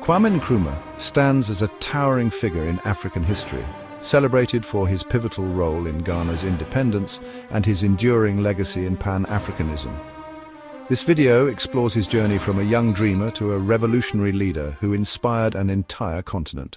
Kwame Nkrumah stands as a towering figure in African history, celebrated for his pivotal role in Ghana's independence and his enduring legacy in Pan-Africanism. This video explores his journey from a young dreamer to a revolutionary leader who inspired an entire continent.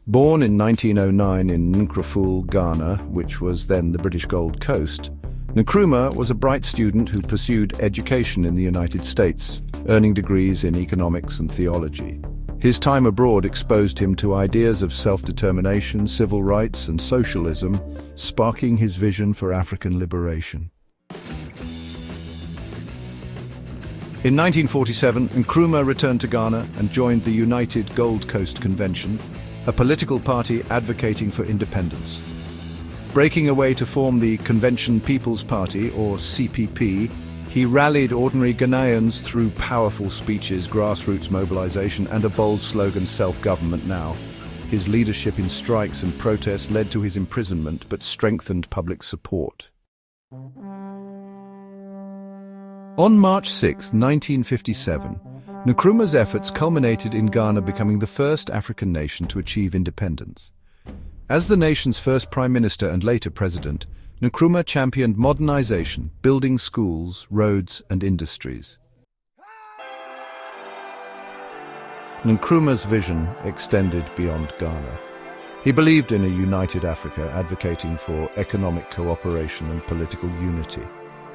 Born in 1909 in Nkrumah, Ghana, which was then the British Gold Coast, Nkrumah was a bright student who pursued education in the United States, earning degrees in economics and theology. His time abroad exposed him to ideas of self-determination, civil rights, and socialism, sparking his vision for African liberation. In 1947, Nkrumah returned to Ghana and joined the United Gold Coast Convention, a political party advocating for independence. Breaking away to form the Convention People's Party, or CPP, he rallied ordinary Ghanaians through powerful speeches, grassroots mobilization, and a bold slogan, "Self-government now." His leadership in strikes and protests led to his imprisonment, but strengthened public support. On March 6, 1957, Nkrumah's efforts culminated in Ghana becoming the first African nation to achieve independence. As the nation's first prime minister and later president, Nkrumah championed modernization, building schools, roads, and industries. Nkrumah's vision extended beyond Ghana. He believed in a united Africa, advocating for economic cooperation and political unity.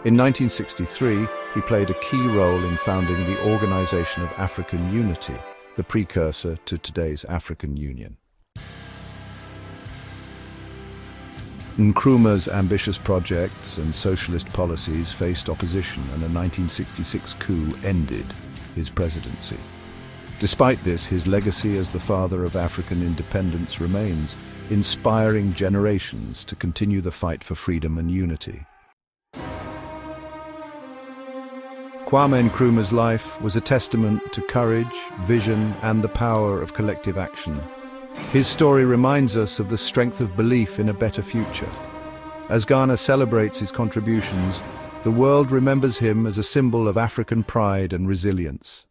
In 1963, he played a key role in founding the Organization of African Unity, the precursor to today's African Union. Nkrumah's ambitious projects and socialist policies faced opposition, and a 1966 coup ended his presidency. Despite this, his legacy as the father of African independence remains, inspiring generations to continue the fight for freedom and unity. Kwame Nkrumah's life was a testament to courage, vision, and the power of collective action. His story reminds us of the strength of belief in a better future. As Ghana celebrates his contributions, the world remembers him as a symbol of African pride and resilience.